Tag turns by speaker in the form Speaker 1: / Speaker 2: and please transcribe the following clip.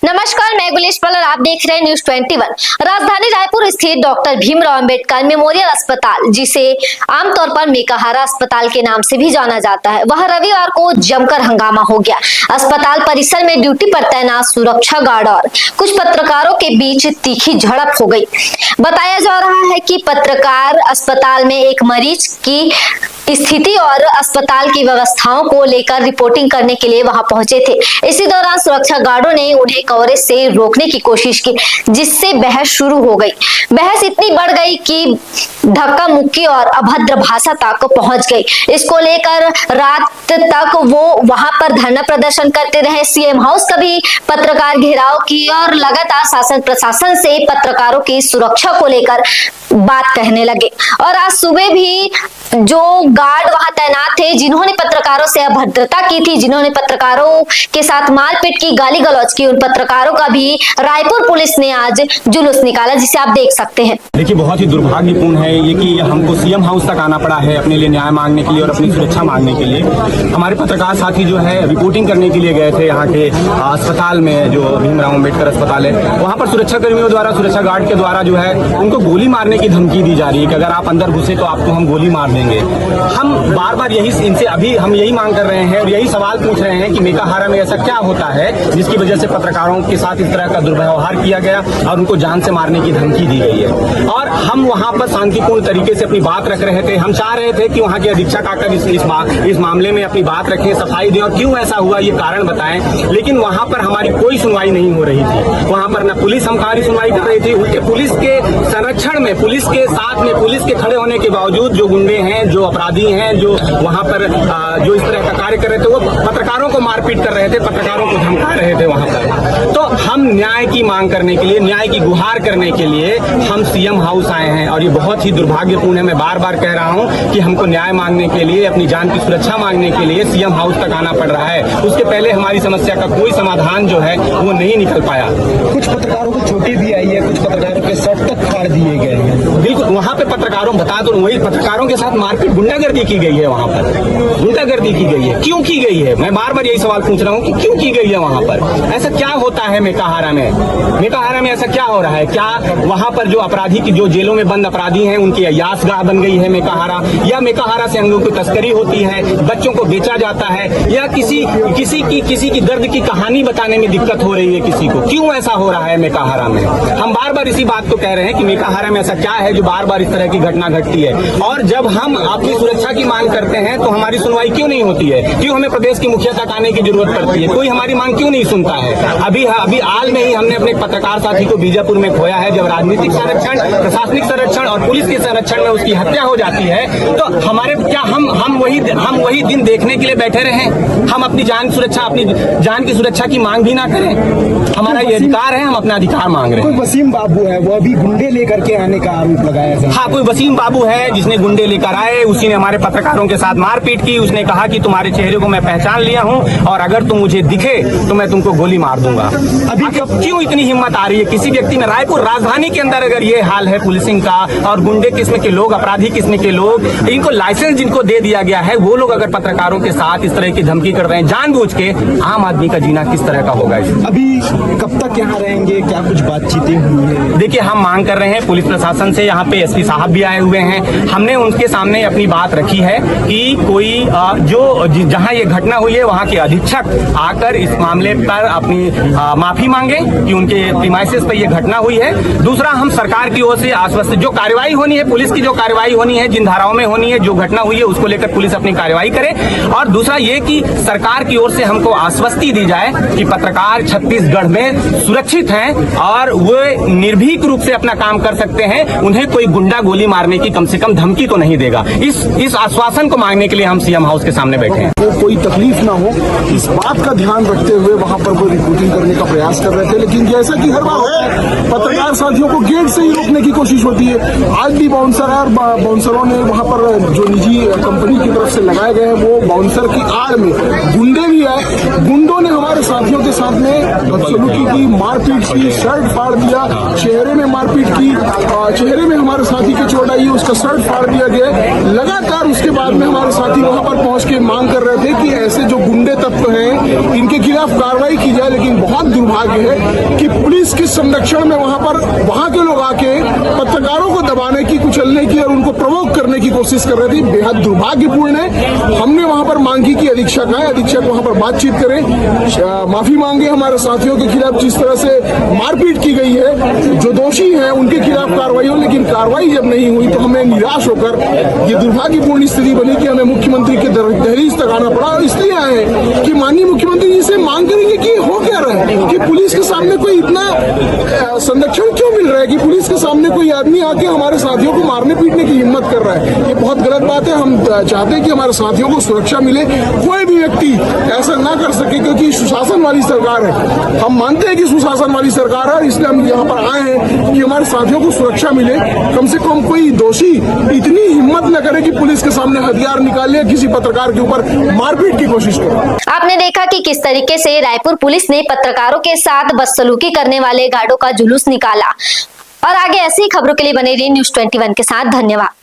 Speaker 1: नमस्कार, मैं गुलेश पल और आप देख रहे हैं न्यूज 21। राजधानी रायपुर स्थित डॉक्टर भीमराव अंबेडकर मेमोरियल अस्पताल, जिसे आमतौर पर मेकाहारा अस्पताल के नाम से भी जाना जाता है, वह रविवार को जमकर हंगामा हो गया। अस्पताल परिसर में ड्यूटी पर तैनात सुरक्षा गार्ड और कुछ पत्रकारों के बीच तीखी झड़प हो गई। बताया जा रहा है कि पत्रकार अस्पताल में एक मरीज की स्थिति और अस्पताल की व्यवस्थाओं को लेकर रिपोर्टिंग करने के लिए वहां पहुंचे थे। इसी दौरान सुरक्षा गार्डों ने उन्हें कवरेज से रोकने की कोशिश की, जिससे बहस शुरू हो गई। बहस इतनी बढ़ गई कि धक्का मुक्की और अभद्र भाषा तक पहुंच गई। इसको लेकर रात तक वो वहां पर धरना प्रदर्शन करते रहे। सीएम हाउस का भी पत्रकार घेराव की और लगातार शासन प्रशासन से पत्रकारों की सुरक्षा को लेकर बात कहने लगे। और आज सुबह भी जो गार्ड वहां तैनात थे, जिन्होंने पत्रकारों से अभद्रता की थी, जिन्होंने पत्रकारों के साथ मारपीट की, गाली गलौज की, उन पत्रकारों का भी रायपुर पुलिस ने आज जुलूस निकाला, जिसे आप देख सकते हैं।
Speaker 2: देखिए, बहुत ही दुर्भाग्यपूर्ण है ये कि हमको सीएम हाउस तक आना पड़ा है अपने लिए न्याय मांगने के लिए और अपनी सुरक्षा मांगने के लिए। हमारे पत्रकार साथी जो है रिपोर्टिंग करने के लिए गए थे यहाँ के अस्पताल में, जो भीमराव अंबेडकर अस्पताल है, वहाँ पर सुरक्षा कर्मियों द्वारा, सुरक्षा गार्ड के द्वारा जो है उनको गोली मारने की धमकी दी जा रही है कि अगर आप अंदर घुसे तो आपको हम गोली मार देंगे। हम बार बार इनसे अभी हम यही मांग कर रहे हैं और यही सवाल पूछ रहे हैं कि मेकाहारा में ऐसा क्या होता है जिसकी वजह से पत्रकारों के साथ इस तरह का दुर्व्यवहार किया गया और उनको जान से मारने की धमकी दी गई है। और हम वहां पर शांतिपूर्ण तरीके से अपनी बात रख रहे थे। हम चाह रहे थे कि वहां के अधीक्षक आकर इस मामले में अपनी बात रखें, सफाई दें और क्यों ऐसा हुआ ये कारण बताएं, लेकिन वहां पर हमारी कोई सुनवाई नहीं हो रही थी। वहां पर न पुलिस हमारी सुनवाई कर रही थी, उल्टे पुलिस के संरक्षण में, पुलिस के साथ में, पुलिस के खड़े होने के बावजूद जो गुंडे हैं, जो अपराधी हैं, जो वहां पर जो इस तरह का कार्य कर रहे थे, वो पत्रकारों को मारपीट कर रहे थे, पत्रकारों को धमका रहे थे वहां पर। तो हम न्याय की मांग करने के लिए, न्याय की गुहार करने के लिए हम सीएम हाउस आए हैं और ये बहुत ही दुर्भाग्यपूर्ण है। मैं बार बार कह रहा हूं कि हमको न्याय मांगने के लिए, अपनी जान की सुरक्षा मांगने के लिए सीएम हाउस तक आना पड़ रहा है। उसके पहले हमारी समस्या का कोई समाधान जो है वो नहीं निकल पाया।
Speaker 3: कुछ पत्रकारों को चोटें भी आई है, कुछ पत्रकारों के सर तक फाड़ दिए गए हैं।
Speaker 2: बिल्कुल, वहाँ पे पत्रकारों, बता दो, वही पत्रकारों के साथ मारपीट, गुंडागर्दी की गई है वहाँ पर, गुंडागर्दी की गई है। क्यों की गई है? मैं बार बार यही सवाल पूछ रहा हूँ कि क्यों की गई है वहाँ पर? ऐसा क्या होता है मेकाहारा में? मेकाहारा में ऐसा क्या हो रहा है? क्या वहाँ पर जो अपराधी की, जो जेलों में बंद अपराधी हैं, उनकी अय्यासगाह बन गई है मेकाहारा? या मेकाहारा से अंगों की तस्करी होती है, बच्चों को बेचा जाता है, या किसी की दर्द की कहानी बताने में दिक्कत हो रही है किसी को? क्यों ऐसा हो रहा है मेकाहारा में? हम बार बार इसी बात को कह रहे हैं कि मेकाहारा में ऐसा क्या है जो बार बार इस तरह की घटना घटती है। और जब हम अपनी सुरक्षा की मांग करते हैं तो हमारी सुनवाई क्यों नहीं होती है? क्यों हमें प्रदेश की मुखिया तक आने की जरूरत पड़ती है? कोई हमारी मांग क्यों नहीं सुनता है? अभी हाल में ही हमने अपने पत्रकार साथी को बीजापुर में खोया है, जब राजनीतिक संरक्षण, प्रशासनिक संरक्षण और पुलिस के संरक्षण में उसकी हत्या हो जाती है। तो हमारे क्या हम वही दिन देखने के लिए बैठे रहे? हम अपनी जान सुरक्षा, अपनी जान की सुरक्षा की मांग भी ना करें? हमारा ये अधिकार है, हम अपना अधिकार मांग रहे हैं।
Speaker 3: कोई वसीम बाबू है, वो अभी गुंडे लेकर के आने का आरोप लगाया है।
Speaker 2: हाँ, कोई वसीम बाबू है जिसने गुंडे लेकर आए, उसी ने हमारे पत्रकारों के साथ मारपीट की। उसने कहा कि तुम्हारे चेहरे को मैं पहचान लिया हूं और अगर तुम मुझे दिखे तो मैं तुमको गोली मार दूंगा। अभी क्यों इतनी हिम्मत आ रही है किसी व्यक्ति में? रायपुर राजधानी के अंदर अगर ये हाल है पुलिसिंग का, और गुंडे किस्म के लोग, अपराधी किस्म के लोग, इनको लाइसेंस जिनको दे दिया गया है, वो लोग अगर पत्रकारों के साथ इस तरह की धमकी कर रहे हैं जानबूझ के, आम आदमी का जीना किस तरह का होगा?
Speaker 3: अभी कब तक यहाँ रहेंगे? क्या कुछ बातचीतें हुई है?
Speaker 2: देखिए, हम मांग कर रहे हैं पुलिस प्रशासन से, यहाँ पे एसपी साहब भी आए हुए हैं। हमने उनके सामने अपनी बात रखी है कि कोई जहां ये घटना हुई है वहां के अधीक्षक आकर इस मामले पर अपनी माफी मांगे कि उनके प्रीमाइसेस पर ये घटना हुई है। दूसरा, हम सरकार की ओर से आश्वस्त, जो कार्रवाई होनी है, पुलिस की जो कार्रवाई होनी है, जिन धाराओं में होनी है, जो घटना हुई है उसको लेकर पुलिस अपनी कार्रवाई करे। और दूसरा ये कि सरकार की ओर से हमको आश्वस्ति दी जाए कि पत्रकार छत्तीसगढ़ में सुरक्षित हैं और वो निर्भीक रूप से अपना काम कर सकते हैं, उन्हें कोई गुंडा गोली मारने की कम से कम धमकी तो नहीं देगा। इस आश्वासन को मांगने के लिए हम सीएम हाउस के सामने बैठे हैं।
Speaker 3: कोई तकलीफ ना हो, इस बात का ध्यान रखते हुए वहाँ पर वो रिपोर्टिंग करने का प्रयास कर रहे थे। लेकिन जैसा कि हर बार होता है, पत्रकार साथियों को गेट से ही रोकने की कोशिश होती है। आज भी बाउंसर है और बाउंसरों ने वहाँ पर जो निजी कंपनी की तरफ से लगाए गए हैं, वो बाउंसर की आड़ में गुंडे भी आए। गुंडों ने हमारे साथियों के साथ में बदसलूकी की, मार मारपीट की, शर्ट फाड़ दिया, चेहरे में मारपीट की, चेहरे में हमारे साथी की चोट आई, उसका शर्ट फाड़ दिया गया। लगातार उसके बाद में हमारे साथी वहां पर पहुंच के मांग कर रहे थे कि ऐसे जो गुंडे तत्व हैं इनके खिलाफ कार्रवाई की जाए, लेकिन बहुत दुर्भाग्य है कि पुलिस के संरक्षण में वहां के लोग आके पत्रकारों को दबाने की, कुचलने की और उनको प्रवोक करने की कोशिश कर रहे थे। बेहद दुर्भाग्यपूर्ण है। हमने वहां पर मांग की कि अधीक्षक आए, अधीक्षक वहां पर बातचीत करें, माफी मांगे हमारे साथियों के खिलाफ जिस तरह से मारपीट की गई है, जो दोषी हैं उनके खिलाफ कार्रवाई हो। लेकिन कार्रवाई जब नहीं हुई तो हमें निराश होकर ये दुर्भाग्यपूर्ण स्थिति बनी कि हमें मुख्यमंत्री के दहलीज तक आना पड़ा। और इसलिए आए कि माननीय मुख्यमंत्री जी से मांग करेंगे कि हो क्या रहा है, कि पुलिस के सामने कोई इतना संरक्षण क्यों मिल रहा है, कि पुलिस के सामने कोई आदमी आके हमारे साथियों को मारने पीटने की हिम्मत कर रहा है। ये बहुत गलत बात है। हम चाहते हैं कि हमारे साथियों को सुरक्षा मिले, कोई भी व्यक्ति ऐसा ना कर सके, क्योंकि सुशासन वाली सरकार है। हम मानते हैं कि सुशासन वाली सरकार है, इसलिए हम यहाँ पर आए हैं कि हमारे साथियों को सुरक्षा मिले। कम से कम कोई दोषी इतनी हिम्मत न करे कि पुलिस के सामने हथियार निकाले, किसी पत्रकार के ऊपर मारपीट की कोशिश करे।
Speaker 1: आपने देखा कि किस तरीके से रायपुर पुलिस ने पत्रकारों के साथ बदसलूकी करने वाले गार्डों का जुलूस निकाला। और आगे ऐसी खबरों के लिए बने रहिए News 21 के साथ। धन्यवाद।